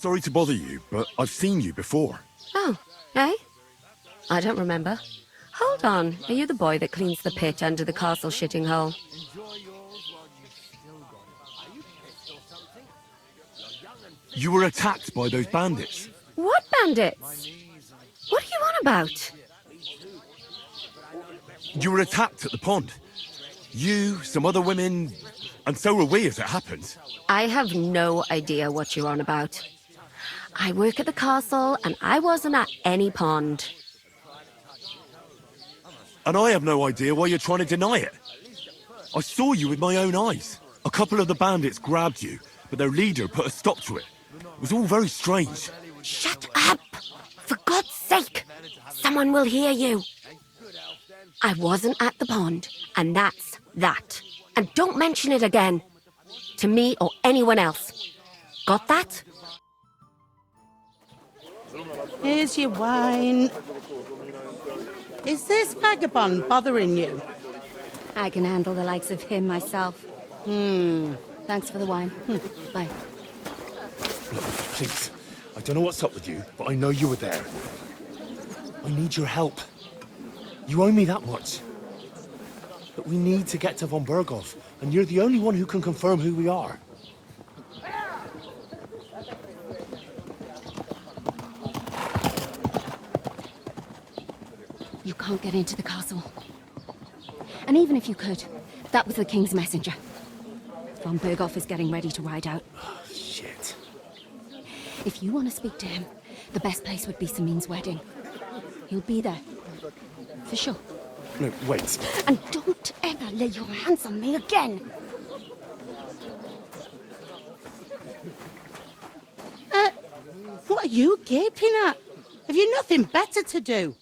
Sorry to bother you, but I've seen you before. Oh, eh? I don't remember. Hold on, are you the boy that cleans the pit under the castle shitting hole? You were attacked by those bandits. What bandits? What are you on about? You were attacked at the pond. You, some other women, and so were we as it happened. I have no idea what you're on about. I work at the castle, and I wasn't at any pond. And I have no idea why you're trying to deny it. I saw you with my own eyes. A couple of the bandits grabbed you, but their leader put a stop to it. It was all very strange. Shut up! For God's sake! Someone will hear you. I wasn't at the pond, and that's that. And don't mention it again. To me or anyone else. Got that? Here's your wine. Is this vagabond bothering you? I can handle the likes of him myself. Thanks for the wine. Bye. Look, please. I don't know what's up with you, but I know you were there. I need your help. You owe me that much. But we need to get to von Berghoff, and you're the only one who can confirm who we are. You can't get into the castle. And even if you could, that was the King's messenger. Von Berghoff is getting ready to ride out. Oh, shit. If you want to speak to him, the best place would be Samin's wedding. He'll be there. For sure. No, wait. And don't ever lay your hands on me again! What are you gaping at? Have you nothing better to do?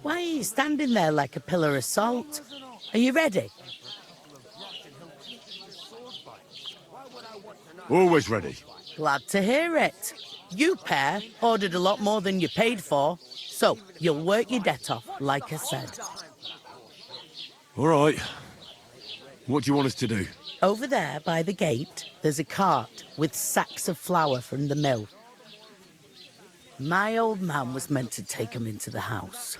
Why are you standing there like a pillar of salt? Are you ready? Always ready. Glad to hear it. You pair ordered a lot more than you paid for, so you'll work your debt off, like I said. All right. What do you want us to do? Over there by the gate, there's a cart with sacks of flour from the mill. My old man was meant to take 'em into the house.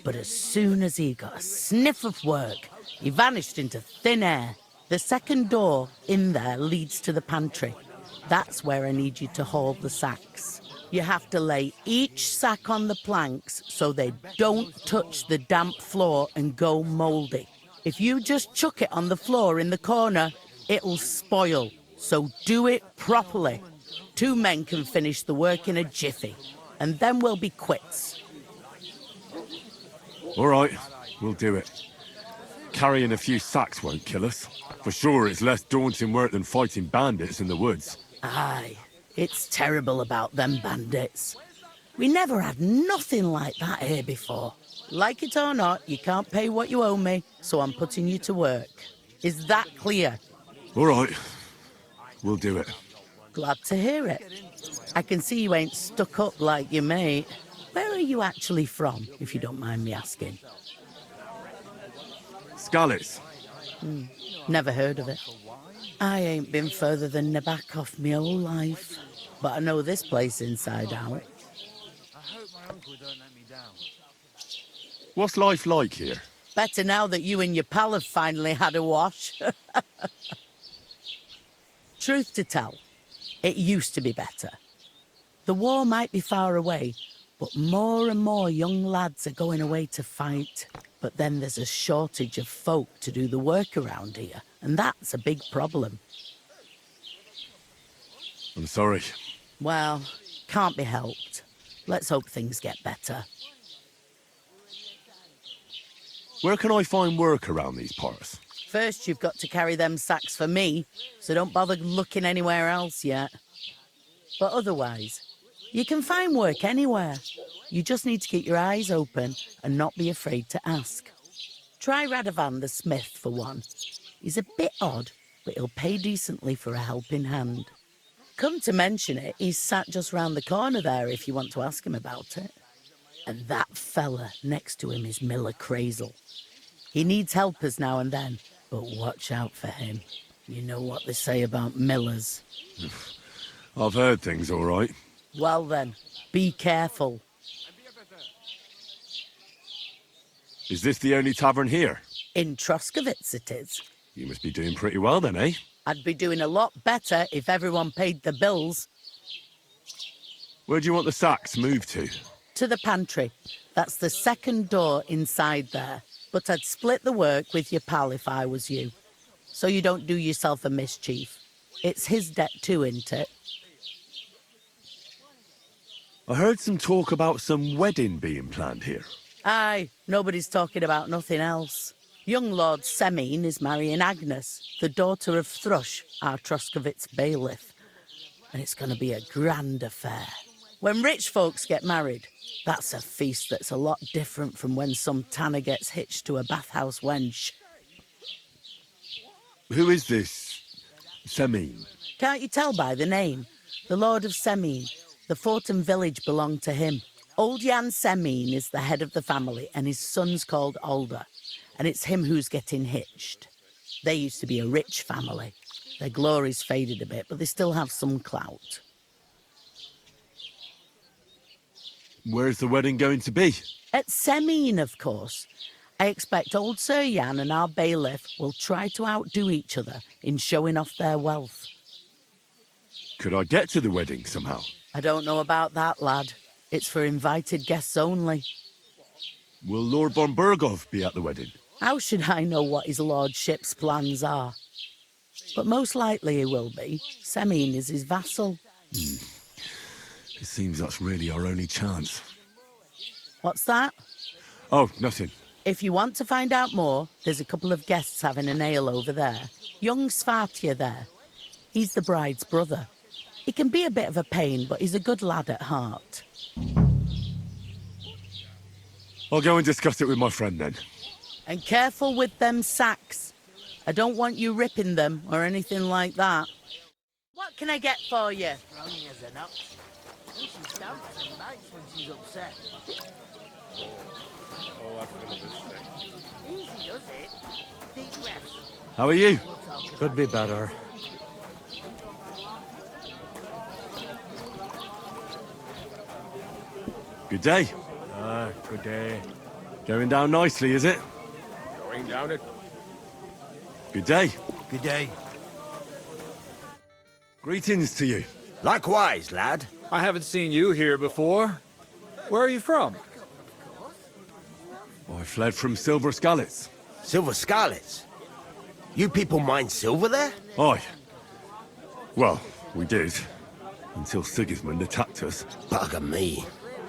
But as soon as he got a sniff of work, he vanished into thin air. The second door in there leads to the pantry. That's where I need you to haul the sacks. You have to lay each sack on the planks so they don't touch the damp floor and go mouldy. If you just chuck it on the floor in the corner, it'll spoil. So do it properly. 2 men can finish the work in a jiffy, and then we'll be quits. All right, we'll do it. Carrying a few sacks won't kill us. For sure, it's less daunting work than fighting bandits in the woods. Aye, it's terrible about them bandits. We never had nothing like that here before. Like it or not, you can't pay what you owe me, so I'm putting you to work. Is that clear? All right, we'll do it. Glad to hear it. I can see you ain't stuck up like your mate. Where are you actually from, if you don't mind me asking? Skalitz. Never heard of it. I ain't been further than Nabakov my whole life, but I know this place inside out. What's life like here? Better now that you and your pal have finally had a wash. Truth to tell, it used to be better. The war might be far away, but more and more young lads are going away to fight. But then there's a shortage of folk to do the work around here, and that's a big problem. I'm sorry. Well, can't be helped. Let's hope things get better. Where can I find work around these parts? First, you've got to carry them sacks for me, so don't bother looking anywhere else yet. But otherwise, you can find work anywhere. You just need to keep your eyes open and not be afraid to ask. Try Radovan the smith for one. He's a bit odd, but he'll pay decently for a helping hand. Come to mention it, he's sat just round the corner there if you want to ask him about it. And that fella next to him is Miller Crazel. He needs helpers now and then, but watch out for him. You know what they say about Millers. I've heard things, all right. Well then, be careful. Is this the only tavern here? In Troskovitz it is. You must be doing pretty well then, eh? I'd be doing a lot better if everyone paid the bills. Where do you want the sacks moved to? To the pantry. That's the second door inside there. But I'd split the work with your pal if I was you. So you don't do yourself a mischief. It's his debt too, isn't it? I heard some talk about some wedding being planned here. Aye, nobody's talking about nothing else. Young Lord Semine is marrying Agnes, the daughter of Thrush, our Troskovitz bailiff. And it's going to be a grand affair. When rich folks get married, that's a feast that's a lot different from when some tanner gets hitched to a bathhouse wench. Who is this Semine? Can't you tell by the name? The Lord of Semine. The Fortin village belonged to him. Old Jan Semine is the head of the family, and his son's called Alder. And it's him who's getting hitched. They used to be a rich family. Their glory's faded a bit, but they still have some clout. Where's the wedding going to be? At Semine, of course. I expect old Sir Jan and our bailiff will try to outdo each other in showing off their wealth. Could I get to the wedding somehow? I don't know about that, lad. It's for invited guests only. Will Lord von Berghoff be at the wedding? How should I know what his lordship's plans are? But most likely he will be. Semine is his vassal. It seems that's really our only chance. What's that? Oh, nothing. If you want to find out more, there's a couple of guests having an ale over there. Young Svartje there. He's the bride's brother. He can be a bit of a pain, but he's a good lad at heart. I'll go and discuss it with my friend then. And careful with them sacks. I don't want you ripping them or anything like that. What can I get for you? How are you? Could be better. Good day. Good day. Going down nicely, is it? Going down it. Good day. Good day. Greetings to you. Likewise, lad. I haven't seen you here before. Where are you from? I fled from Silver Skallets. Silver Scarlets. You people mine silver there? Aye. Well, we did. Until Sigismund attacked us. Bugger me.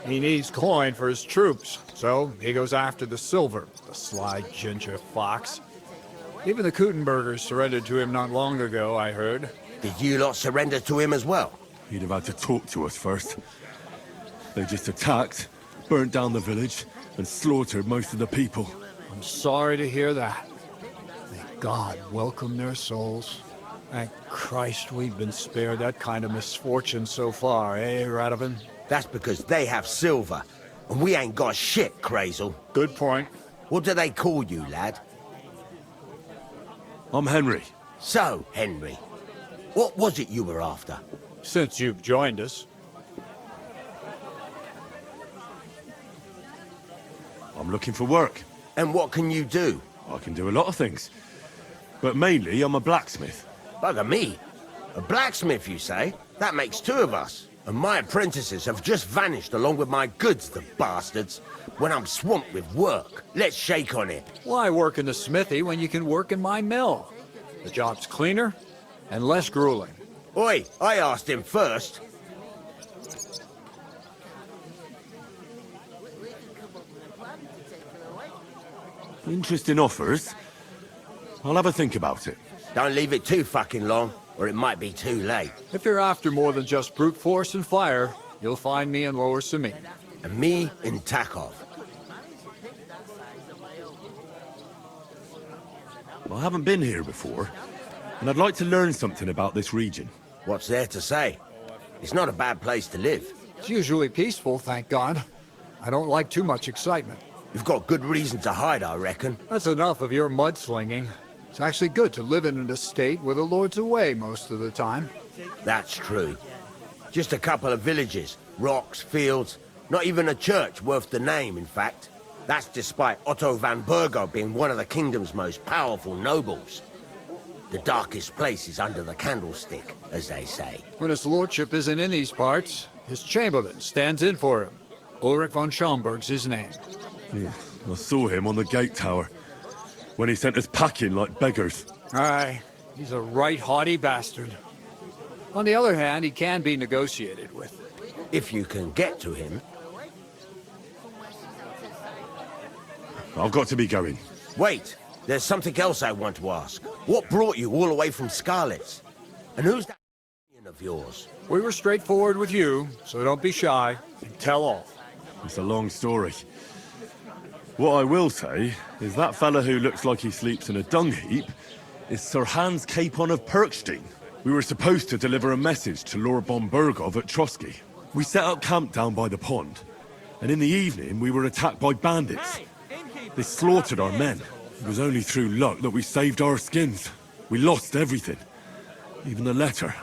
He needs coin for his troops, so he goes after the silver, the sly ginger fox. Even the Kuttenbergers surrendered to him not long ago, I heard. Did you lot surrender to him as well? He'd have had to talk to us first. They just attacked, burnt down the village, and slaughtered most of the people. I'm sorry to hear that. May God welcome their souls. Thank Christ we've been spared that kind of misfortune so far, eh, Radovan? That's because they have silver, and we ain't got shit, Crazel. Good point. What do they call you, lad? I'm Henry. So, Henry, what was it you were after? Since you've joined us. I'm looking for work. And what can you do? I can do a lot of things. But mainly, I'm a blacksmith. Bugger me. A blacksmith, you say? That makes two of us. And my apprentices have just vanished along with my goods, the bastards. When I'm swamped with work, let's shake on it. Why work in the smithy when you can work in my mill? The job's cleaner and less grueling. Oi, I asked him first. Interesting offers. I'll have a think about it. Don't leave it too fucking long, or it might be too late. If you're after more than just brute force and fire, you'll find me in Lower Semine. And me in Takov. I haven't been here before, and I'd like to learn something about this region. What's there to say? It's not a bad place to live. It's usually peaceful, thank God. I don't like too much excitement. You've got good reason to hide, I reckon. That's enough of your mudslinging. It's actually good to live in an estate where the Lord's away most of the time. That's true. Just a couple of villages, rocks, fields, not even a church worth the name, in fact. That's despite Otto van Bergo being one of the kingdom's most powerful nobles. The darkest place is under the candlestick, as they say. When his lordship isn't in these parts, his chamberlain stands in for him. Ulrich von Schaumburg's his name. Yeah, I saw him on the gate tower when he sent us packing like beggars. Aye, he's a right haughty bastard. On the other hand, he can be negotiated with. If you can get to him. I've got to be going. Wait, there's something else I want to ask. What brought you all the way from Scarlet's? And who's that of yours? We were straightforward with you, so don't be shy and tell all. It's a long story. What I will say is that fella who looks like he sleeps in a dung heap is Sir Hans Capon of Perkstein. We were supposed to deliver a message to Lord von Bergov at Trotsky. We set up camp down by the pond, and in the evening we were attacked by bandits. They slaughtered our men. It was only through luck that we saved our skins. We lost everything, even the letter.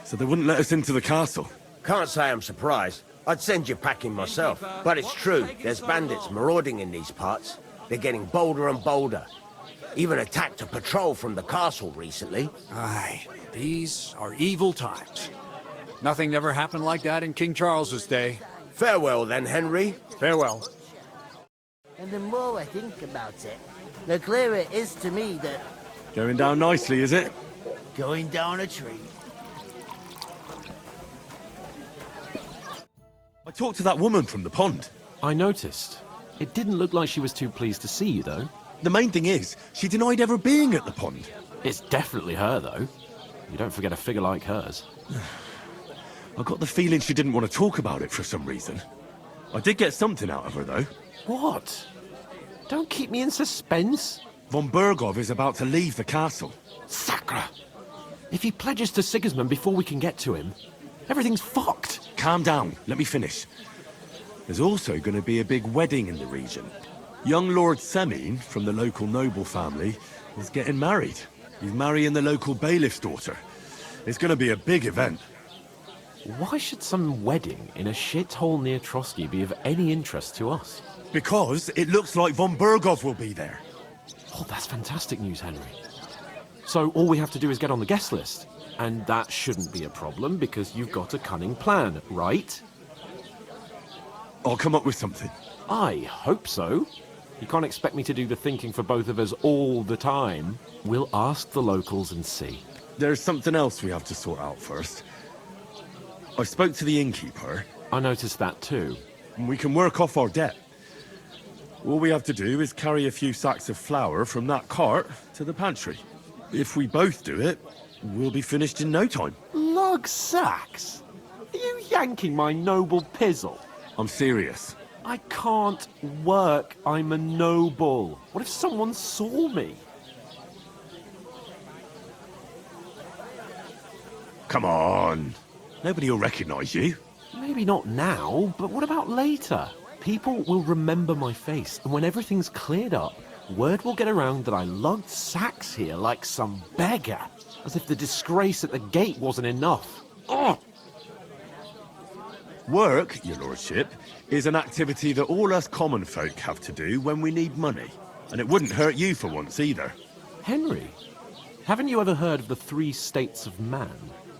So they wouldn't let us into the castle. Can't say I'm surprised. I'd send you packing myself. But it's true, there's bandits marauding in these parts. They're getting bolder and bolder. Even attacked a patrol from the castle recently. Aye, these are evil times. Nothing ever happened like that in King Charles's day. Farewell then, Henry. Farewell. And the more I think about it, the clearer it is to me that Going down nicely, is it? going down a tree. I talked to that woman from the pond. I noticed. It didn't look like she was too pleased to see you, though. The main thing is, she denied ever being at the pond. It's definitely her, though. You don't forget a figure like hers. I got the feeling she didn't want to talk about it for some reason. I did get something out of her, though. What? Don't keep me in suspense. Von Bergov is about to leave the castle. Sacre! If he pledges to Sigismund before we can get to him, everything's fucked. Calm down, let me finish. There's also going to be a big wedding in the region. Young Lord Semine, from the local noble family, is getting married. He's marrying the local bailiff's daughter. It's going to be a big event. Why should some wedding in a shithole near Trotsky be of any interest to us? Because it looks like Von Bergov will be there. Oh, that's fantastic news, Henry. So all we have to do is get on the guest list. And that shouldn't be a problem because you've got a cunning plan, right? I'll come up with something. I hope so. You can't expect me to do the thinking for both of us all the time. We'll ask the locals and see. There's something else we have to sort out first. I spoke to the innkeeper. I noticed that too. And we can work off our debt. All we have to do is carry a few sacks of flour from that cart to the pantry. If we both do it, we'll be finished in no time. Lug sacks? Are you yanking my noble pizzle? I'm serious. I can't work. I'm a noble. What if someone saw me? Come on. Nobody will recognize you. Maybe not now, but what about later? People will remember my face, and when everything's cleared up, word will get around that I lugged sacks here like some beggar. As if the disgrace at the gate wasn't enough. Ugh! Work, your lordship, is an activity that all us common folk have to do when we need money. And it wouldn't hurt you for once either. Henry, haven't you ever heard of the 3 states of man?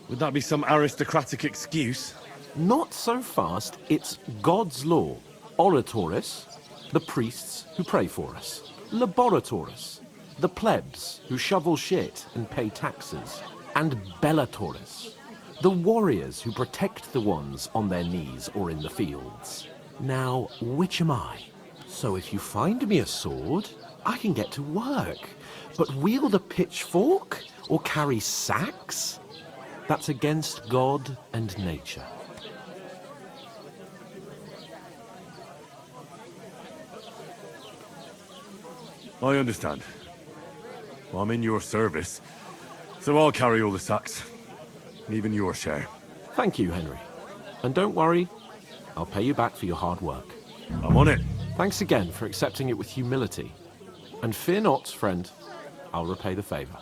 Would that be some aristocratic excuse? Not so fast. It's God's law. Oratoris, the priests who pray for us. Laboratoris, the plebs who shovel shit and pay taxes. And Bellatoris, the warriors who protect the ones on their knees or in the fields. Now, which am I? So if you find me a sword, I can get to work. But wield a pitchfork or carry sacks? That's against God and nature. I understand. Well, I'm in your service, so I'll carry all the sacks. Even your share. Thank you, Henry. And don't worry, I'll pay you back for your hard work. I'm on it. Thanks again for accepting it with humility. And fear not, friend. I'll repay the favour.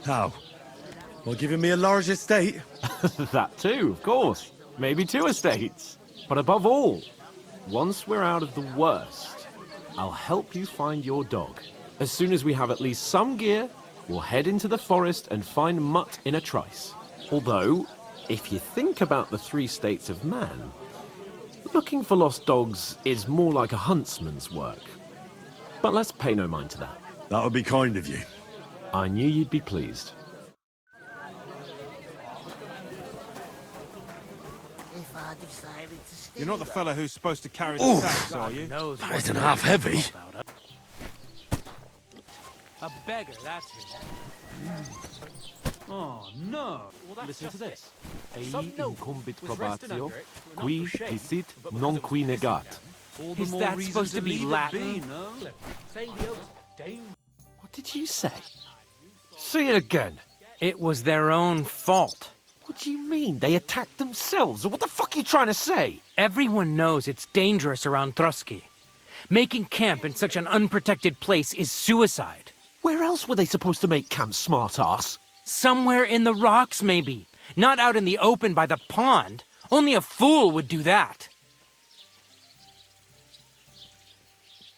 How? Well, giving me a large estate? That too, of course. Maybe 2 estates. But above all, once we're out of the worst, I'll help you find your dog. As soon as we have at least some gear, we'll head into the forest and find Mutt in a trice. Although, if you think about the 3 states of man, looking for lost dogs is more like a huntsman's work. But let's pay no mind to that. That would be kind of you. I knew you'd be pleased. If I decided to stay You're not the fella who's supposed to carry the Ooh. sacks, are you? That isn't half heavy. A beggar, that's it. Oh, no. Listen to this. Ei incumbit probatio, qui dicit non qui negat. Is that supposed to be Latin? What did you say? Say it again. It was their own fault. What do you mean? They attacked themselves? What the fuck are you trying to say? Everyone knows it's dangerous around Trotsky. Making camp in such an unprotected place is suicide. Where else were they supposed to make camp, smart-ass? Somewhere in the rocks, maybe. Not out in the open by the pond. Only a fool would do that.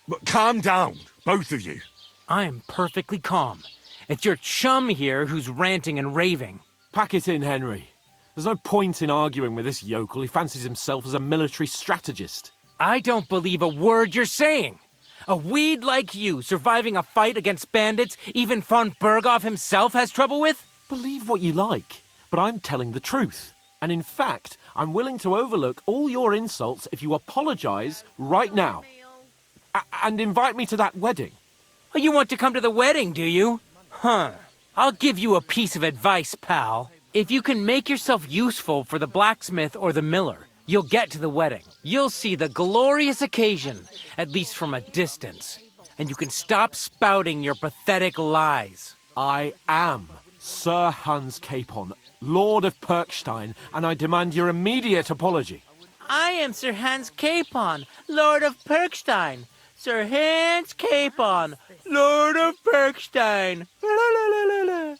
But calm down, both of you. I am perfectly calm. It's your chum here who's ranting and raving. Pack it in, Henry. There's no point in arguing with this yokel. He fancies himself as a military strategist. I don't believe a word you're saying. A weed like you surviving a fight against bandits even von Berghoff himself has trouble with? Believe what you like, but I'm telling the truth. And in fact, I'm willing to overlook all your insults if you apologize right now. And invite me to that wedding. Oh, you want to come to the wedding, do you? Huh. I'll give you a piece of advice, pal. If you can make yourself useful for the blacksmith or the miller, you'll get to the wedding. You'll see the glorious occasion, at least from a distance. And you can stop spouting your pathetic lies. I am Sir Hans Capon, Lord of Perkstein, and I demand your immediate apology. I am Sir Hans Capon, Lord of Perkstein. Sir Hans Capon, Lord of Perkstein. La, la, la, la, la.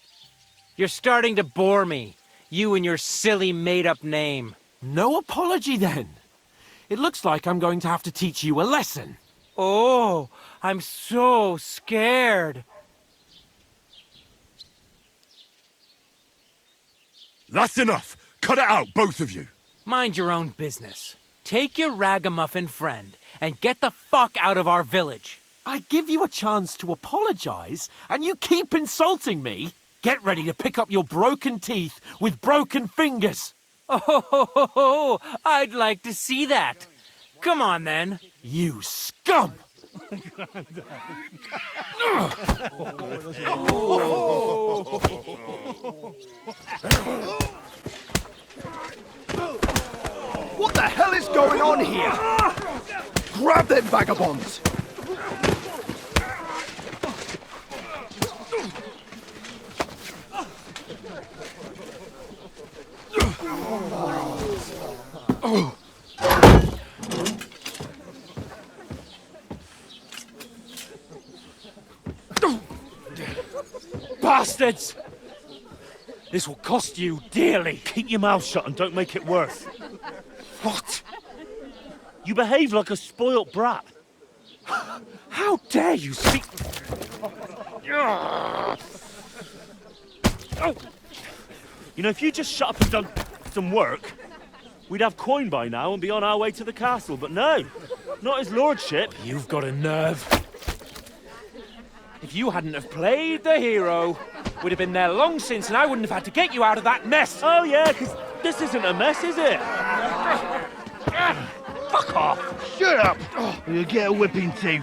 You're starting to bore me, you and your silly made-up name. No apology, then. It looks like I'm going to have to teach you a lesson. Oh, I'm so scared. That's enough. Cut it out, both of you. Mind your own business. Take your ragamuffin friend and get the fuck out of our village. I give you a chance to apologize, and you keep insulting me. Get ready to pick up your broken teeth with broken fingers. Oh, I'd like to see that. Come on, then. You scum! What the hell is going on here? Grab them vagabonds! Bastards! This will cost you dearly. Keep your mouth shut and don't make it worse. What? You behave like a spoilt brat. How dare you speak... You know, if you just shut up and done some work, we'd have coin by now and be on our way to the castle, but no, not his lordship. You've got a nerve. If you hadn't have played the hero, we'd have been there long since and I wouldn't have had to get you out of that mess. Oh yeah, because this isn't a mess, is it? Fuck off. Shut up! Or you'll get a whipping too.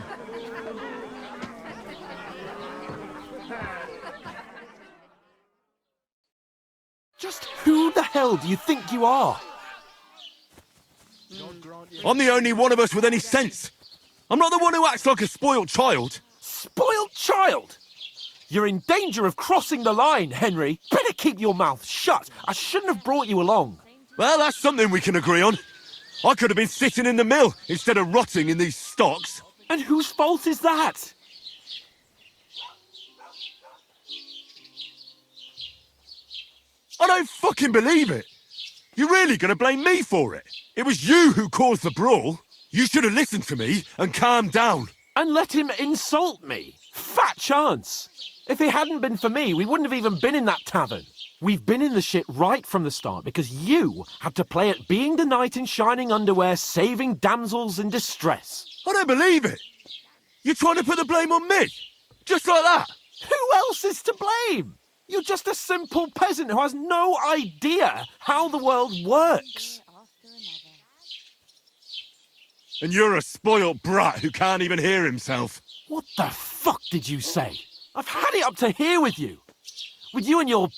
Just who the hell do you think you are? I'm the only one of us with any sense. I'm not the one who acts like a spoiled child. Spoiled child? You're in danger of crossing the line, Henry. Better keep your mouth shut. I shouldn't have brought you along. Well, that's something we can agree on. I could have been sitting in the mill instead of rotting in these stocks. And whose fault is that? I don't fucking believe it. You're really gonna blame me for it? It was you who caused the brawl. You should have listened to me and calmed down. And let him insult me? Fat chance! If it hadn't been for me, we wouldn't have even been in that tavern. We've been in the shit right from the start because you had to play at being the knight in shining underwear, saving damsels in distress. I don't believe it. You're trying to put the blame on me? Just like that? Who else is to blame? You're just a simple peasant who has no idea how the world works. And you're a spoilt brat who can't even hear himself. What the fuck did you say? I've had it up to here with you. With you and your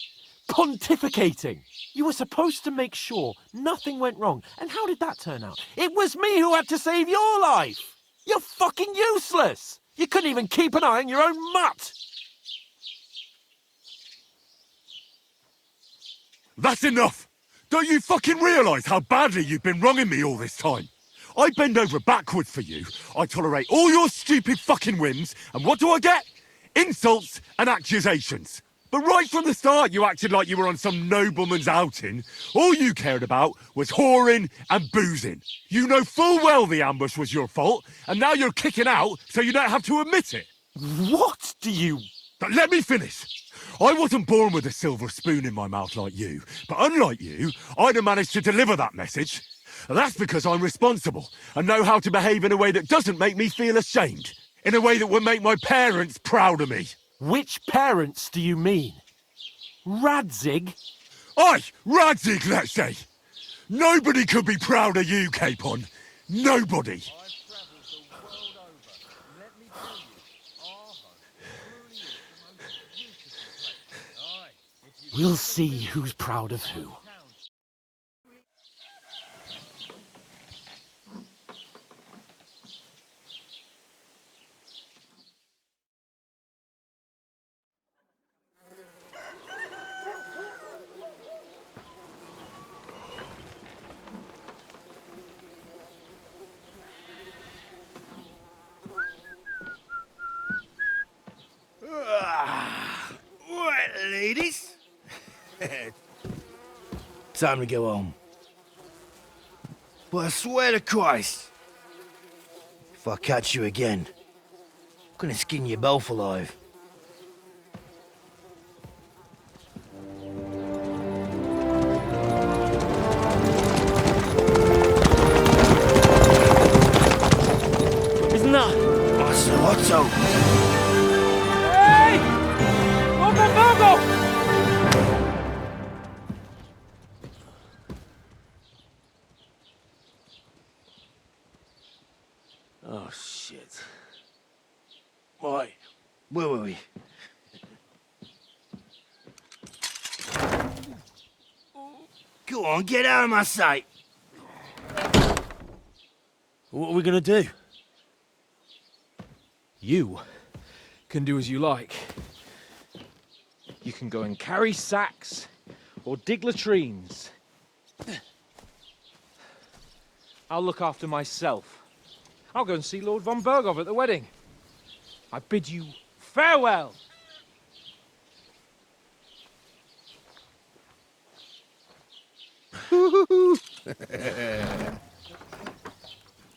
pontificating. You were supposed to make sure nothing went wrong. And how did that turn out? It was me who had to save your life. You're fucking useless. You couldn't even keep an eye on your own mutt. That's enough! Don't you fucking realise how badly you've been wronging me all this time? I bend over backwards for you, I tolerate all your stupid fucking whims, and what do I get? Insults and accusations. But right from the start you acted like you were on some nobleman's outing. All you cared about was whoring and boozing. You know full well the ambush was your fault, and now you're kicking out so you don't have to admit it. What do you... But let me finish. I wasn't born with a silver spoon in my mouth like you, but unlike you, I'd have managed to deliver that message. And that's because I'm responsible and know how to behave in a way that doesn't make me feel ashamed, in a way that would make my parents proud of me. Which parents do you mean? Radzig? Aye, Radzig, let's say. Nobody could be proud of you, Capon. Nobody. We'll see who's proud of who. Right, ladies. Time to go home. But I swear to Christ, if I catch you again, I'm gonna skin you both alive. Isn't that? Master Otto! Hey! Open Virgo! Oh, shit. Right, where were we? Go on, get out of my sight! What are we gonna do? You can do as you like. You can go and carry sacks or dig latrines. I'll look after myself. I'll go and see Lord von Berghoff at the wedding. I bid you farewell. All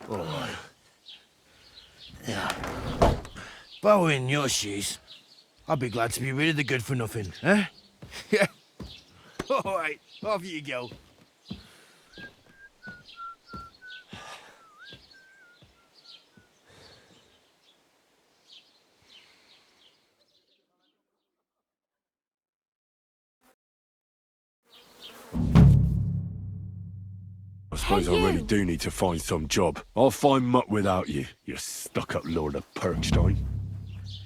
right. Yeah. If I were in your shoes, I'd be glad to be rid of the good for nothing, eh? Yeah. All right, off you go. I suppose I really do need to find some job. I'll find mutt without you, you stuck-up Lord of Perkstein.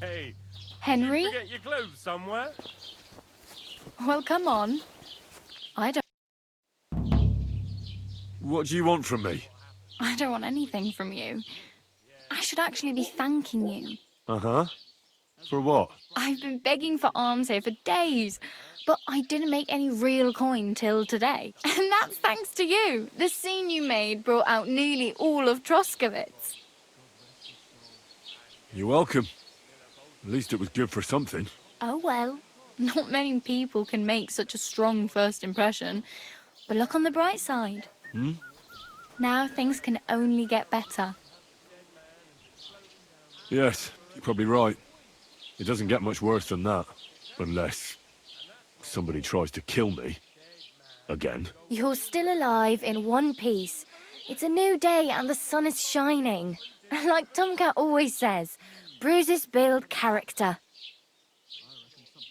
Hey, Henry? you forget your clothes somewhere? Well, come on. I What do you want from me? don't want anything from you. I should actually be thanking you. Uh-huh. For what? I've been begging for alms here for days. But I didn't make any real coin till today. And that's thanks to you. The scene you made brought out nearly all of Troskowitz. You're welcome. At least it was good for something. Oh well. Not many people can make such a strong first impression. But look on the bright side. Hmm? Now things can only get better. Yes, you're probably right. It doesn't get much worse than that. Unless somebody tries to kill me. Again. You're still alive in one piece. It's a new day and the sun is shining. Like Tomcat always says, bruises build character.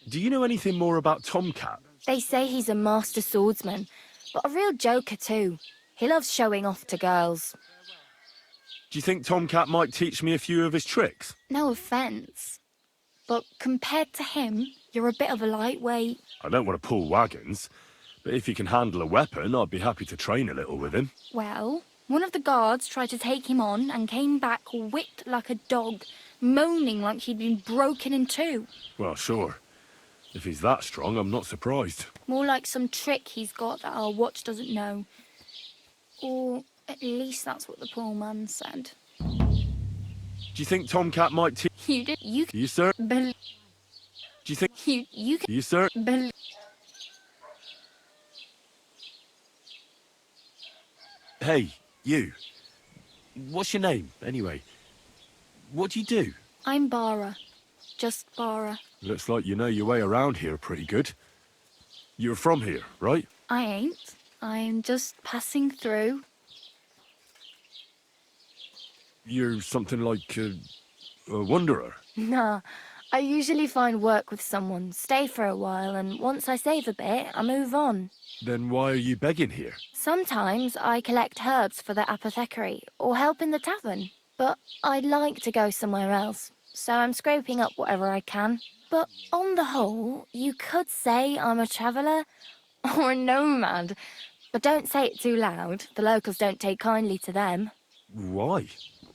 Do you know anything more about Tomcat? They say he's a master swordsman, but a real joker too. He loves showing off to girls. Do you think Tomcat might teach me a few of his tricks? No offence, but compared to him, you're a bit of a lightweight. I don't want to pull wagons, but if he can handle a weapon, I'd be happy to train a little with him. Well, one of the guards tried to take him on and came back whipped like a dog, moaning like he'd been broken in two. Well, sure. If he's that strong, I'm not surprised. More like some trick he's got that our watch doesn't know. Or at least that's what the poor man said. Do you think Tomcat might teach... You sir? Bel Do you think... You sir? Bel Hey, you. What's your name, anyway? What do you do? I'm Bara. Just Bara. Looks like you know your way around here pretty good. You're from here, right? I ain't. I'm just passing through. You're something like a wanderer. Nah, I usually find work with someone, stay for a while, and once I save a bit, I move on. Then why are you begging here? Sometimes I collect herbs for the apothecary, or help in the tavern. But I'd like to go somewhere else, so I'm scraping up whatever I can. But on the whole, you could say I'm a traveller, or a nomad. But don't say it too loud, the locals don't take kindly to them. Why?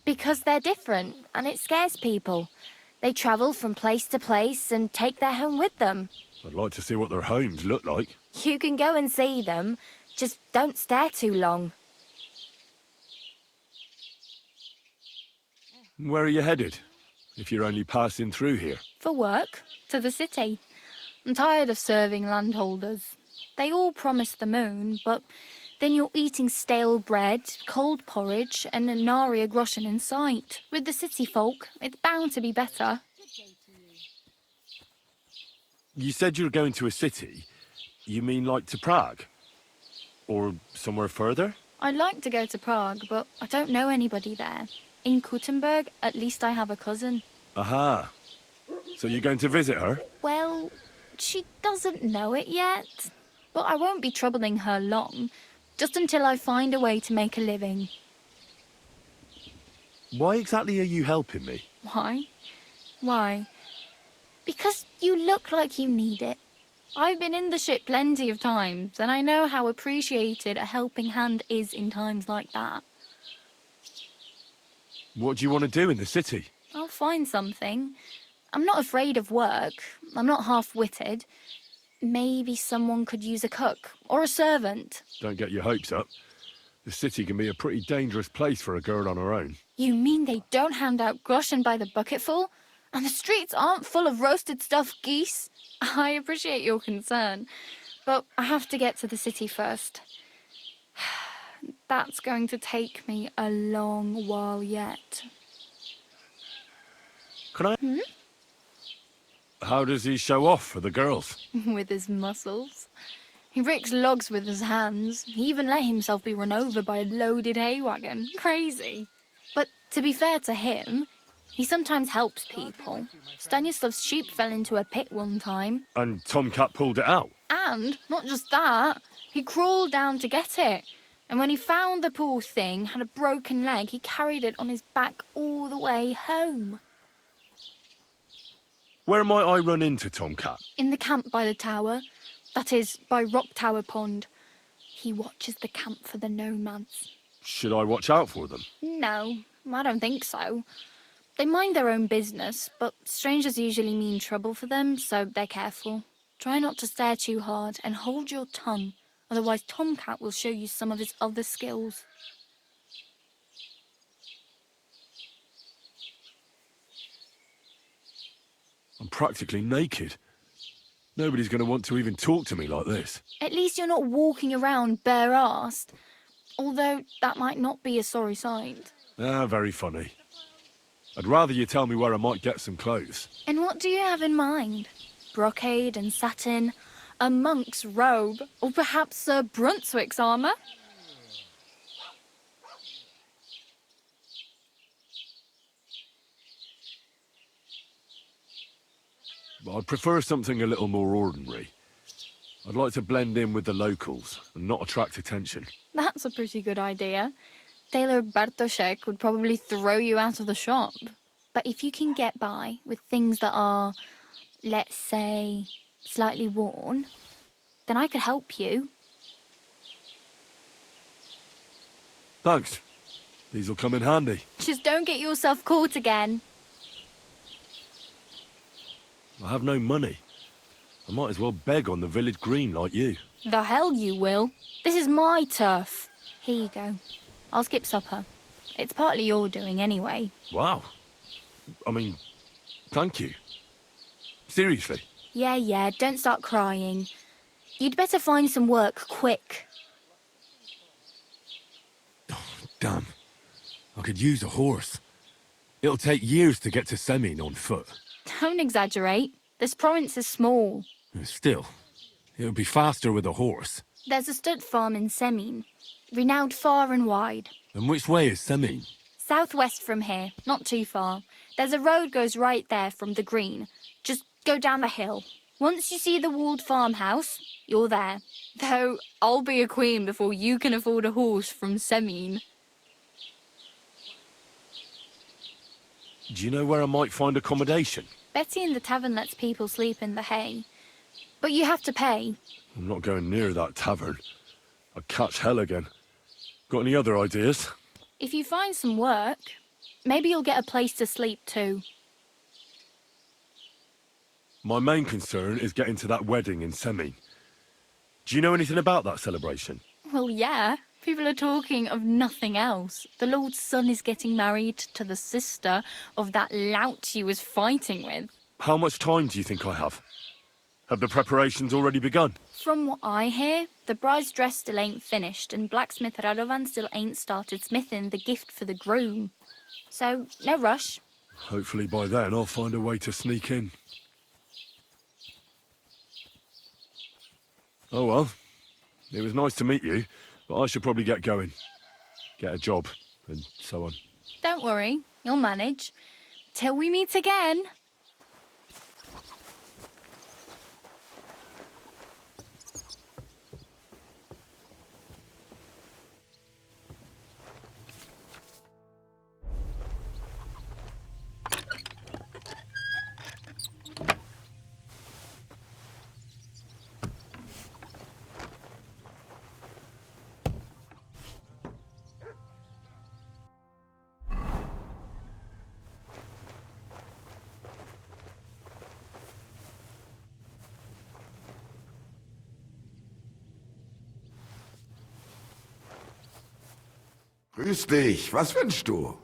Because they're different, and it scares people. They travel from place to place and take their home with them. I'd like to see what their homes look like. You can go and see them, just don't stare too long. Where are you headed, if you're only passing through here? For work, to the city. I'm tired of serving landholders. They all promise the moon, but then you're eating stale bread, cold porridge, and a nary a groschen in sight. With the city folk, it's bound to be better. You said you were going to a city. You mean like to Prague? Or somewhere further? I'd like to go to Prague, but I don't know anybody there. In Kuttenberg, at least I have a cousin. Aha. So you're going to visit her? Well, she doesn't know it yet. But I won't be troubling her long, just until I find a way to make a living. Why exactly are you helping me? Why? Why? Because you look like you need it. I've been in the ship plenty of times, and I know how appreciated a helping hand is in times like that. What do you want to do in the city? I'll find something. I'm not afraid of work. I'm not half-witted. Maybe someone could use a cook or a servant. Don't get your hopes up. The city can be a pretty dangerous place for a girl on her own. You mean they don't hand out groschen by the bucketful? And the streets aren't full of roasted stuffed geese? I appreciate your concern, but I have to get to the city first. That's going to take me a long while yet. Can I? How does he show off for the girls? With his muscles. He ricks logs with his hands. He even let himself be run over by a loaded hay wagon. Crazy. But to be fair to him, he sometimes helps people. Stanislav's sheep fell into a pit one time. And Tomcat pulled it out? And, not just that, he crawled down to get it. And when he found the poor thing had a broken leg, he carried it on his back all the way home. Where might I run into Tomcat? In the camp by the tower. That is, by Rock Tower Pond. He watches the camp for the nomads. Should I watch out for them? No, I don't think so. They mind their own business, but strangers usually mean trouble for them, so they're careful. Try not to stare too hard and hold your tongue, otherwise Tomcat will show you some of his other skills. I'm practically naked. Nobody's going to want to even talk to me like this. At least you're not walking around bare-assed, although that might not be a sorry sight. Ah, very funny. I'd rather you tell me where I might get some clothes. And what do you have in mind? Brocade and satin, a monk's robe, or perhaps Sir Brunswick's armour? I'd prefer something a little more ordinary. I'd like to blend in with the locals and not attract attention. That's a pretty good idea. Tailor Bartoszek would probably throw you out of the shop. But if you can get by with things that are, let's say, slightly worn, then I could help you. Thanks. These'll come in handy. Just don't get yourself caught again. I have no money. I might as well beg on the village green like you. The hell you will. This is my turf. Here you go. I'll skip supper. It's partly your doing anyway. Wow. I mean, thank you. Seriously. Yeah, don't start crying. You'd better find some work quick. Damn. I could use a horse. It'll take years to get to Semin on foot. Don't exaggerate. This province is small. Still, it would be faster with a horse. There's a stud farm in Semin, renowned far and wide. And which way is Semin? Southwest from here, not too far. There's a road goes right there from the green. Just go down the hill. Once you see the walled farmhouse, you're there. Though I'll be a queen before you can afford a horse from Semin. Do you know where I might find accommodation? Betty in the tavern lets people sleep in the hay. But you have to pay. I'm not going near that tavern. I'd catch hell again. Got any other ideas? If you find some work, maybe you'll get a place to sleep too. My main concern is getting to that wedding in Semin. Do you know anything about that celebration? Well, yeah. People are talking of nothing else. The Lord's son is getting married to the sister of that lout he was fighting with. How much time do you think I have? Have the preparations already begun? From what I hear, the bride's dress still ain't finished, and blacksmith Radovan still ain't started smithing the gift for the groom. So, no rush. Hopefully by then I'll find a way to sneak in. Oh well, it was nice to meet you, but I should probably get going. Get a job, and so on. Don't worry, you'll manage. Till we meet again. Grüß dich, was wünschst du?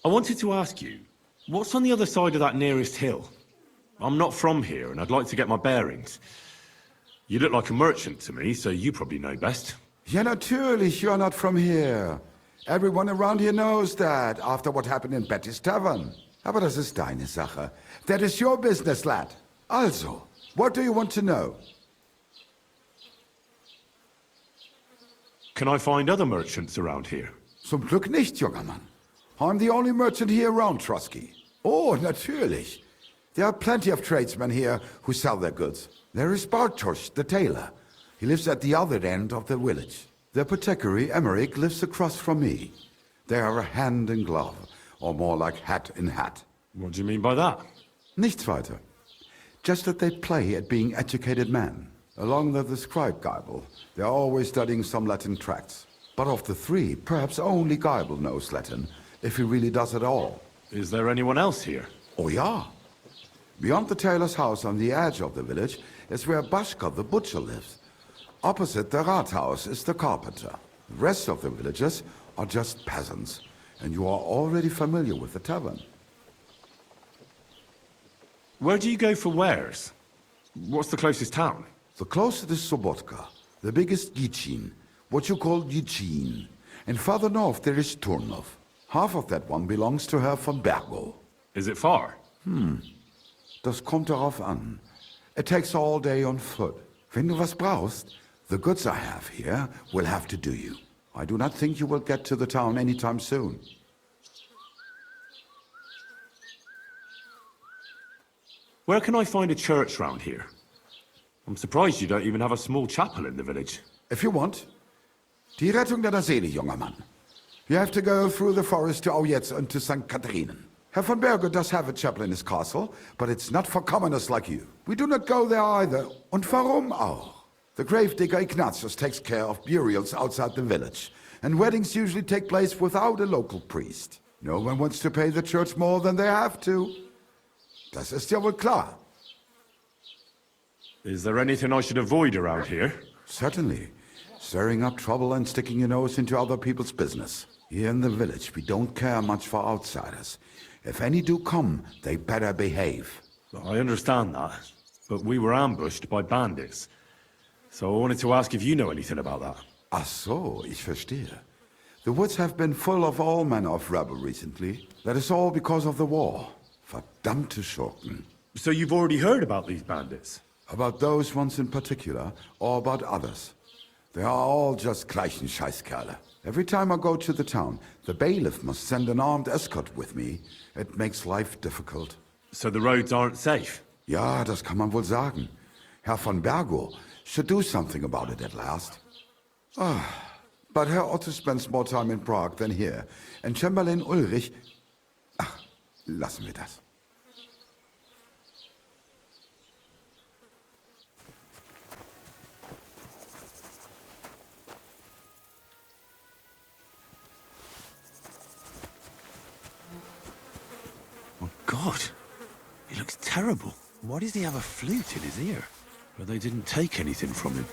I wanted to ask you, what's on the other side of that nearest hill? I'm not from here, and I'd like to get my bearings. You look like a merchant to me, so you probably know best. Ja, natürlich, you're not from here. Everyone around here knows that, after what happened in Betty's Tavern. Aber das ist deine Sache. That is your business, lad. Also, what do you want to know? Can I find other merchants around here? Zum Glück nicht, junger Mann. I'm the only merchant here around, Trotsky. Oh, natürlich. There are plenty of tradesmen here who sell their goods. There is Bartosz, the tailor. He lives at the other end of the village. The apothecary, Emmerich, lives across from me. They are hand in glove, or more like hat in hat. What do you mean by that? Nichts weiter. Just that they play at being educated men. Along with the scribe Geibel, they are always studying some Latin tracts. But of the three, perhaps only Geibel knows Latin, if he really does at all. Is there anyone else here? Oh ja. Beyond the tailor's house on the edge of the village is where Bashka the butcher lives. Opposite the Rathaus is the carpenter. The rest of the villagers are just peasants, and you are already familiar with the tavern. Where do you go for wares? What's the closest town? The closest is Sobotka, the biggest Yichin, what you call Yichin. And further north there is Turnov. Half of that one belongs to Herr von Bergo. Is it far? Das kommt darauf an. It takes all day on foot. Wenn du was brauchst, the goods I have here will have to do you. I do not think you will get to the town anytime soon. Where can I find a church round here? I'm surprised you don't even have a small chapel in the village. If you want. Die Rettung deiner Seele, junger Mann. You have to go through the forest to Aujetz and to St. Catharinen. Herr von Berger does have a chapel in his castle, but it's not for commoners like you. We do not go there either. Und warum auch? The gravedigger Ignatius takes care of burials outside the village, and weddings usually take place without a local priest. No one wants to pay the church more than they have to. Das ist ja wohl klar. Is there anything I should avoid around here? Certainly. Stirring up trouble and sticking your nose into other people's business. Here in the village, we don't care much for outsiders. If any do come, they better behave. I understand that, but we were ambushed by bandits. So I wanted to ask if you know anything about that. Ach so, ich verstehe. The woods have been full of all manner of rebel recently. That is all because of the war. Verdammte Schurken. So you've already heard about these bandits? About those ones in particular, or about others. They are all just gleichen Scheißkerle. Every time I go to the town, the bailiff must send an armed escort with me. It makes life difficult. So the roads aren't safe? Ja, das kann man wohl sagen. Herr von Bergo should do something about it at last. But Herr Otto spends more time in Prague than here, and Chamberlain Ulrich... Ach, lassen wir das. Oh, God. He looks terrible. Why does he have a flute in his ear? But they didn't take anything from him.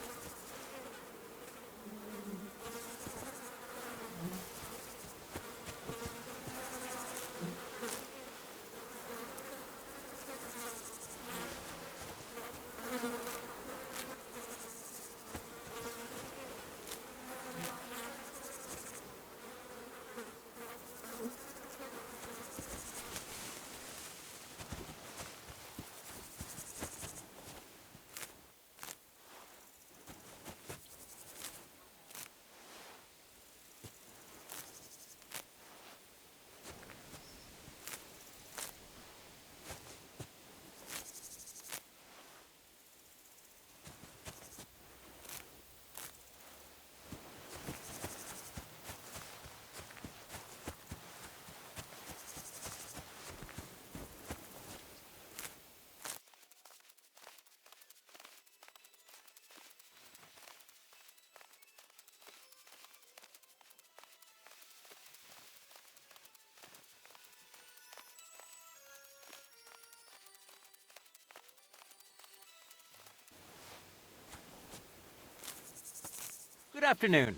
Good afternoon.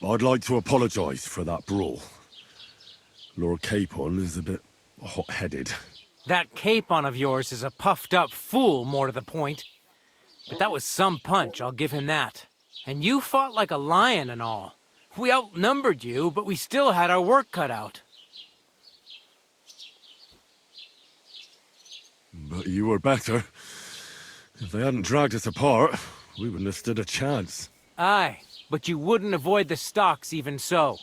I'd like to apologize for that brawl. Lord Capon is a bit hot-headed. That Capon of yours is a puffed-up fool, more to the point. But that was some punch, I'll give him that. And you fought like a lion and all. We outnumbered you, but we still had our work cut out. But you were better. If they hadn't dragged us apart, we wouldn't have stood a chance. Aye, but you wouldn't avoid the stocks even so.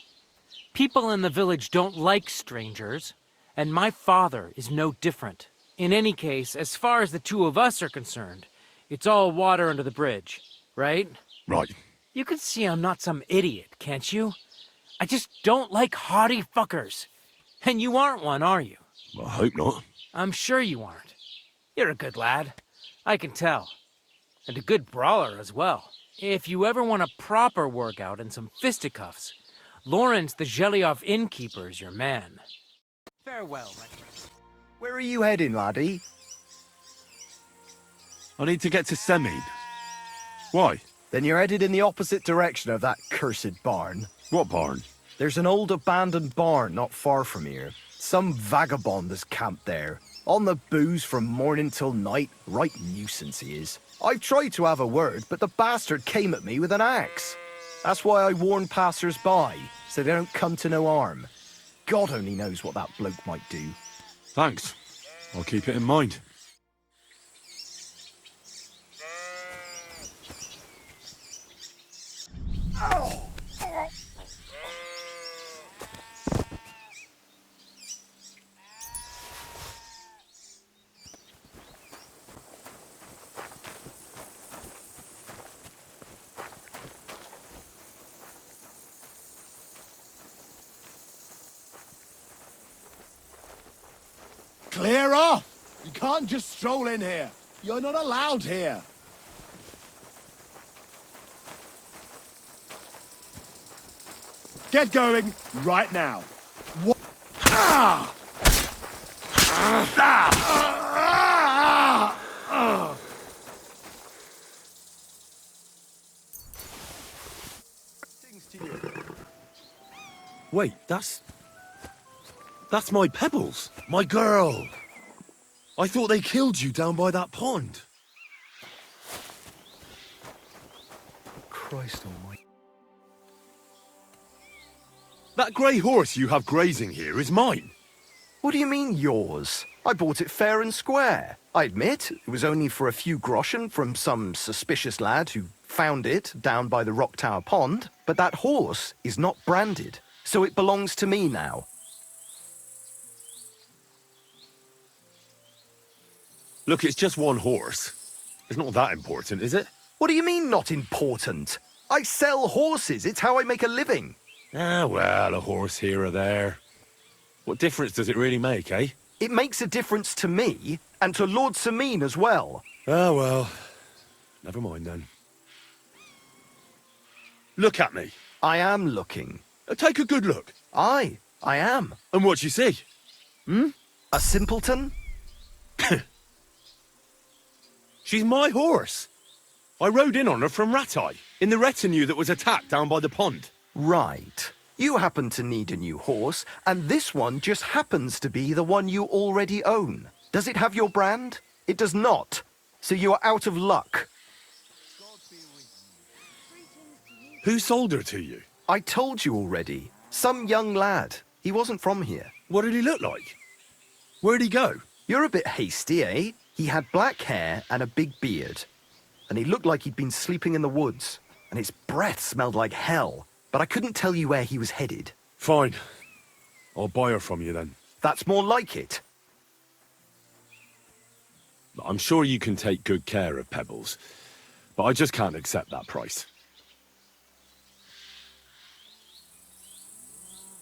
People in the village don't like strangers, and my father is no different. In any case, as far as the two of us are concerned, it's all water under the bridge, right? Right. You can see I'm not some idiot, can't you? I just don't like haughty fuckers. And you aren't one, are you? I hope not. I'm sure you aren't. You're a good lad. I can tell. And a good brawler as well. If you ever want a proper workout and some fisticuffs, Lawrence the Zhelyov innkeeper is your man. Farewell, my friend. Where are you heading, laddie? I need to get to Semin. Why? Then you're headed in the opposite direction of that cursed barn. What barn? There's an old abandoned barn not far from here. Some vagabond has camped there. On the booze from morning till night. Right nuisance he is. I've tried to have a word, but the bastard came at me with an axe. That's why I warn passers-by, so they don't come to no harm. God only knows what that bloke might do. Thanks. I'll keep it in mind. Clear off! You can't just stroll in here. You're not allowed here. Get going right now. What? Ah! Wait, that's my Pebbles, my girl. I thought they killed you down by that pond. Christ almighty. That grey horse you have grazing here is mine. What do you mean, yours? I bought it fair and square. I admit, it was only for a few groschen from some suspicious lad who found it down by the Rock Tower Pond, but that horse is not branded, so it belongs to me now. Look, it's just one horse. It's not that important, is it? What do you mean, not important? I sell horses. It's how I make a living. Ah, well, a horse here or there. What difference does it really make, eh? It makes a difference to me, and to Lord Semin as well. Ah, well. Never mind, then. Look at me. I am looking. Take a good look. Aye, I am. And what you see? A simpleton? She's my horse. I rode in on her from Ratai, in the retinue that was attacked down by the pond. Right. You happen to need a new horse, and this one just happens to be the one you already own. Does it have your brand? It does not. So you are out of luck. Who sold her to you? I told you already. Some young lad. He wasn't from here. What did he look like? Where'd he go? You're a bit hasty, eh? He had black hair and a big beard. And he looked like he'd been sleeping in the woods. And his breath smelled like hell. But I couldn't tell you where he was headed. Fine. I'll buy her from you then. That's more like it. I'm sure you can take good care of Pebbles, but I just can't accept that price.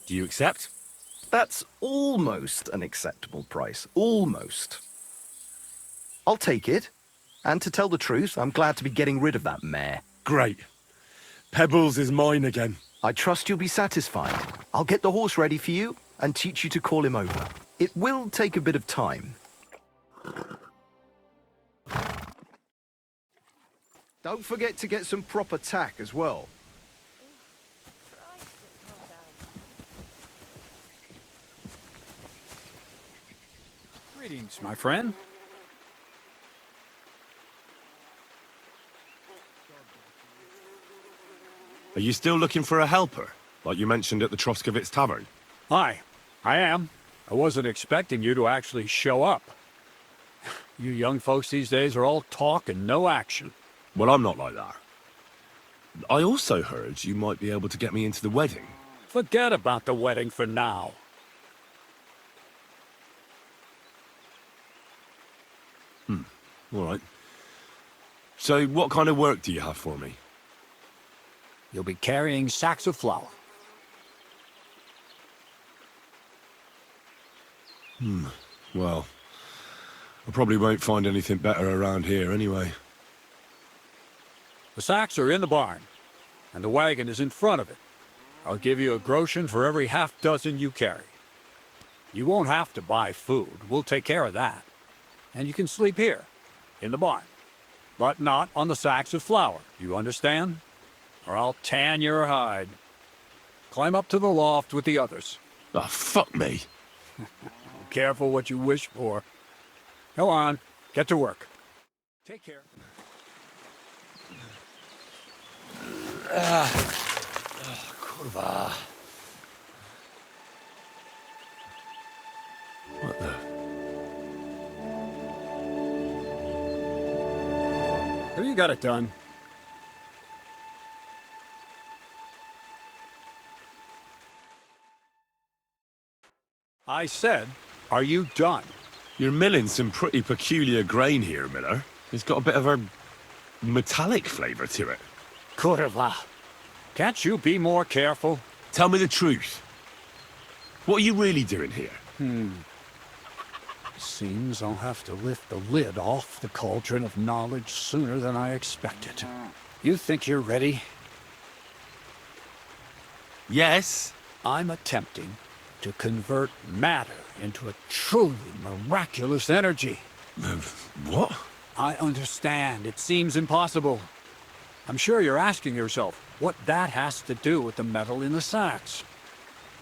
Do you accept? That's almost an acceptable price. Almost. I'll take it. And to tell the truth, I'm glad to be getting rid of that mare. Great. Pebbles is mine again. I trust you'll be satisfied. I'll get the horse ready for you and teach you to call him over. It will take a bit of time. Don't forget to get some proper tack as well. Greetings, my friend. Are you still looking for a helper, like you mentioned at the Troskovitz Tavern? Hi, I am. I wasn't expecting you to actually show up. You young folks these days are all talk and no action. Well, I'm not like that. I also heard you might be able to get me into the wedding. Forget about the wedding for now. All right. So what kind of work do you have for me? You'll be carrying sacks of flour. Well, I probably won't find anything better around here anyway. The sacks are in the barn, and the wagon is in front of it. I'll give you a groschen for every half dozen you carry. You won't have to buy food. We'll take care of that. And you can sleep here, in the barn. But not on the sacks of flour, you understand? Or I'll tan your hide. Climb up to the loft with the others. Oh, fuck me. Careful what you wish for. Go on, get to work. Take care. Kurwa. What the? Have you got it done? I said, are you done? You're milling some pretty peculiar grain here, Miller. It's got a bit of a metallic flavour to it. Kurwa. Can't you be more careful? Tell me the truth. What are you really doing here? Seems I'll have to lift the lid off the cauldron of knowledge sooner than I expected. You think you're ready? Yes. I'm attempting to convert matter into a truly miraculous energy. What? I understand. It seems impossible. I'm sure you're asking yourself what that has to do with the metal in the sacks.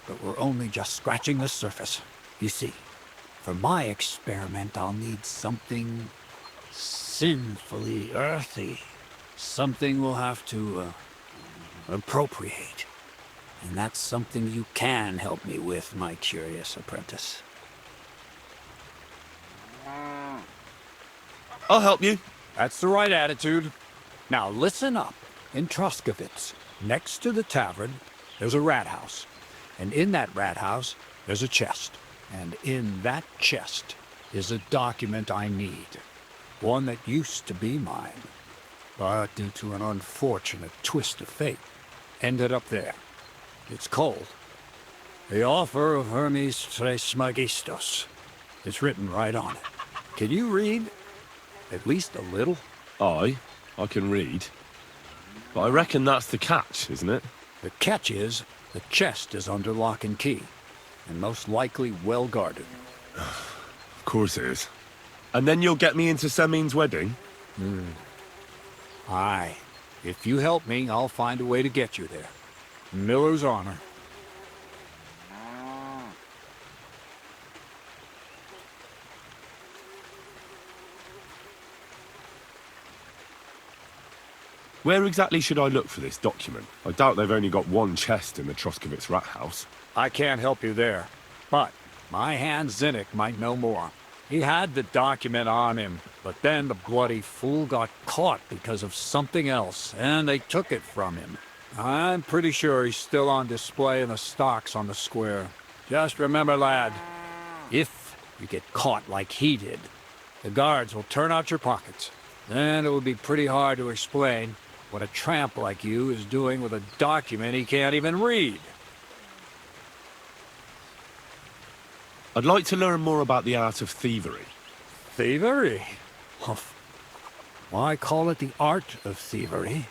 But we're only just scratching the surface. You see, for my experiment, I'll need something sinfully earthy. Something we'll have to appropriate. And that's something you can help me with, my curious apprentice. I'll help you. That's the right attitude. Now listen up. In Truskovitz, next to the tavern, there's a rat house. And in that rat house, there's a chest. And in that chest is a document I need. One that used to be mine. But due to an unfortunate twist of fate, ended up there. It's called The Offer of Hermes Trismegistos. It's written right on it. Can you read? At least a little? I can read. But I reckon that's the catch, isn't it? The catch is, the chest is under lock and key, and most likely well guarded. Of course it is. And then you'll get me into Semin's wedding? Aye. If you help me, I'll find a way to get you there. Miller's honor. Where exactly should I look for this document? I doubt they've only got one chest in the Troskovitz rat house. I can't help you there, but my hand Zinnik might know more. He had the document on him, but then the bloody fool got caught because of something else, and they took it from him. I'm pretty sure he's still on display in the stocks on the square. Just remember, lad, if you get caught like he did, the guards will turn out your pockets. Then it will be pretty hard to explain what a tramp like you is doing with a document he can't even read. I'd like to learn more about the art of thievery. Thievery? Why call it the art of thievery?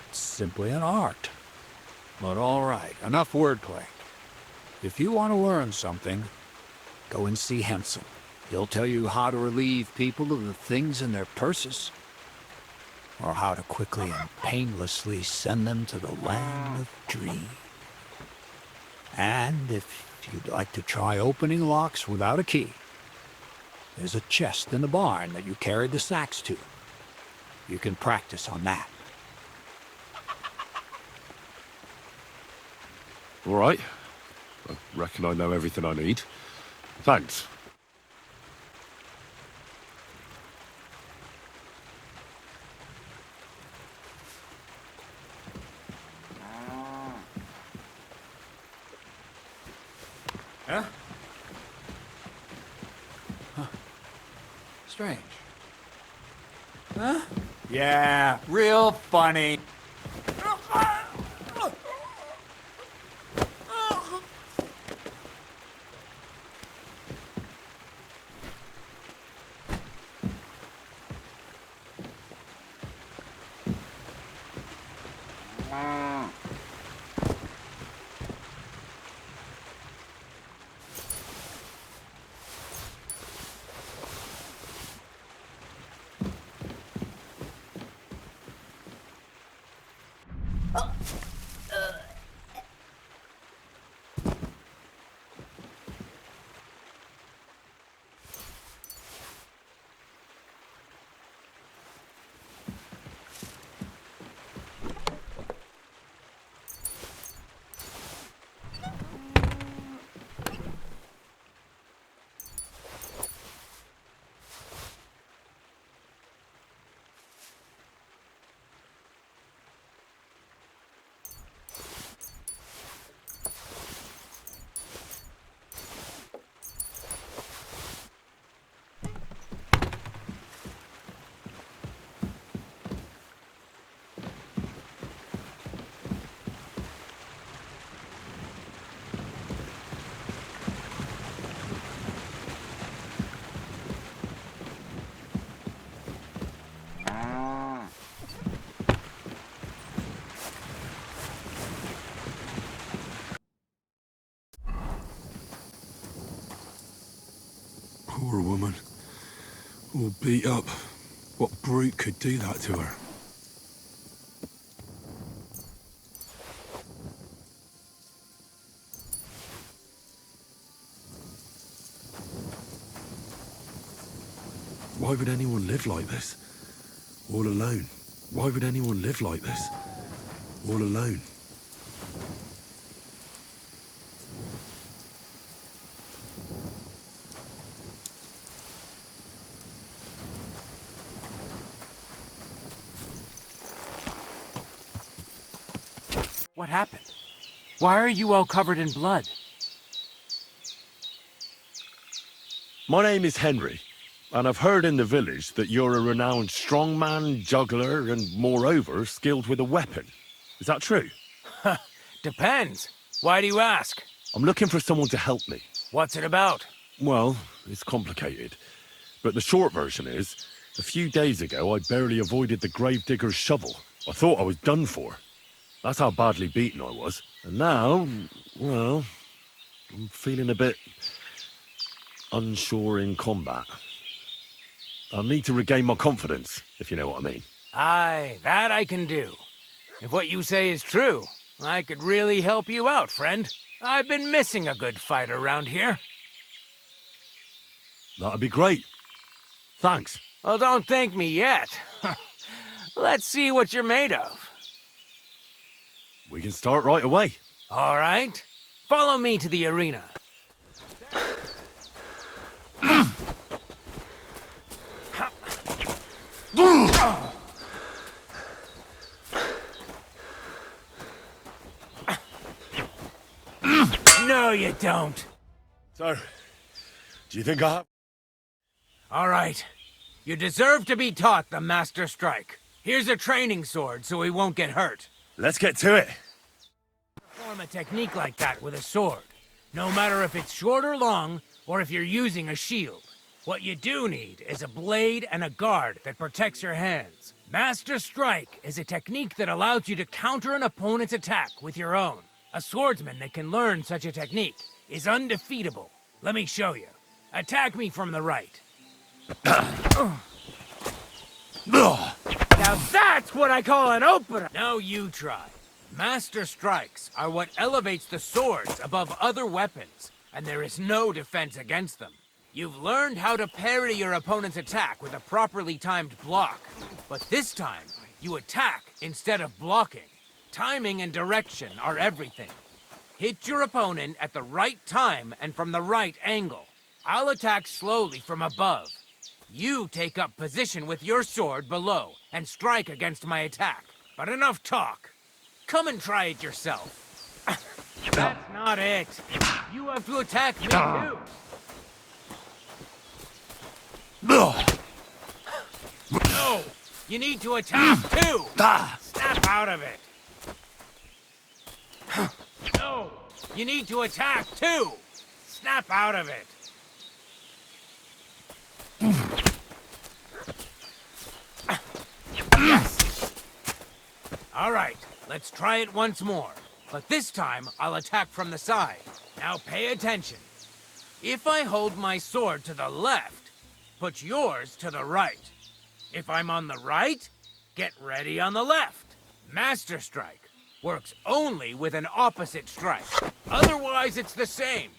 It's simply an art. But all right, enough wordplay. If you want to learn something, go and see Hensel. He'll tell you how to relieve people of the things in their purses, or how to quickly and painlessly send them to the land of dreams. And if you'd like to try opening locks without a key, there's a chest in the barn that you carried the sacks to. You can practice on that. All right. I reckon I know everything I need. Thanks. Huh? Strange. Huh? Yeah, real funny. Poor woman. All beat up. What brute could do that to her? Why would anyone live like this? All alone. Why would anyone live like this? All alone. What happened? Why are you all covered in blood? My name is Henry, and I've heard in the village that you're a renowned strongman, juggler, and moreover, skilled with a weapon. Is that true? Depends. Why do you ask? I'm looking for someone to help me. What's it about? Well, it's complicated. But the short version is, a few days ago I barely avoided the gravedigger's shovel. I thought I was done for. That's how badly beaten I was. And now, well, I'm feeling a bit unsure in combat. I'll need to regain my confidence, if you know what I mean. Aye, that I can do. If what you say is true, I could really help you out, friend. I've been missing a good fight around here. That'd be great. Thanks. Well, don't thank me yet. Let's see what you're made of. We can start right away. All right. Follow me to the arena. No, you don't. So, do you think I have? All right. You deserve to be taught the Master Strike. Here's a training sword so he won't get hurt. Let's get to it. Perform a technique like that with a sword. No matter if it's short or long, or if you're using a shield. What you do need is a blade and a guard that protects your hands. Master Strike is a technique that allows you to counter an opponent's attack with your own. A swordsman that can learn such a technique is undefeatable. Let me show you. Attack me from the right. Now that's what I call an opener! Now you try. Master Strikes are what elevates the swords above other weapons, and there is no defense against them. You've learned how to parry your opponent's attack with a properly timed block, but this time, you attack instead of blocking. Timing and direction are everything. Hit your opponent at the right time and from the right angle. I'll attack slowly from above. You take up position with your sword below and strike against my attack. But enough talk. Come and try it yourself. That's not it. You have to attack me too. No! You need to attack too! Snap out of it! No! You need to attack too! Snap out of it! Yes! Alright, let's try it once more. But this time, I'll attack from the side. Now pay attention. If I hold my sword to the left, put yours to the right. If I'm on the right, get ready on the left. Master Strike. works only with an opposite strike. Otherwise, it's the same.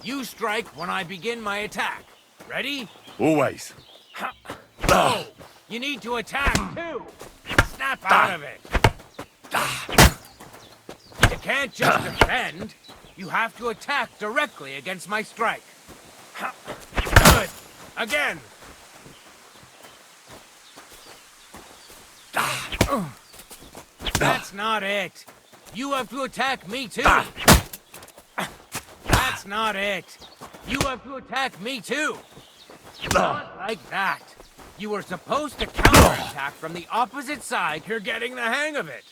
You strike when I begin my attack. Ready? Always. No! You need to attack, too! Snap out of it! You can't just defend. You have to attack directly against my strike. Good. Again. That's not it. You have to attack me too. That's not it. You have to attack me too. Not like that. You were supposed to counterattack from the opposite side. You're getting the hang of it.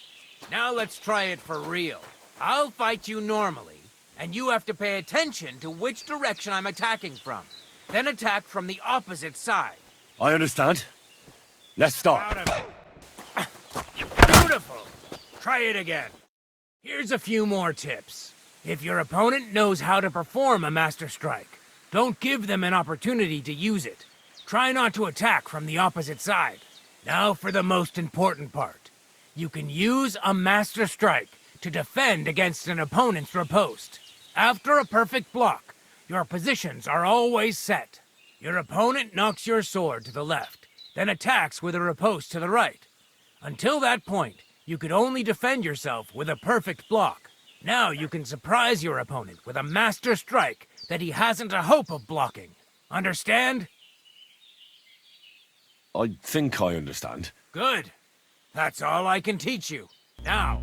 Now let's try it for real. I'll fight you normally, and you have to pay attention to which direction I'm attacking from. Then attack from the opposite side. I understand. Let's start. Out of it. Beautiful. Try it again. Here's a few more tips. If your opponent knows how to perform a master strike, don't give them an opportunity to use it. Try not to attack from the opposite side. Now for the most important part. You can use a master strike to defend against an opponent's riposte. After a perfect block, your positions are always set. Your opponent knocks your sword to the left, then attacks with a riposte to the right. Until that point, you could only defend yourself with a perfect block. Now you can surprise your opponent with a master strike that he hasn't a hope of blocking. Understand? I think I understand. Good. That's all I can teach you. Now,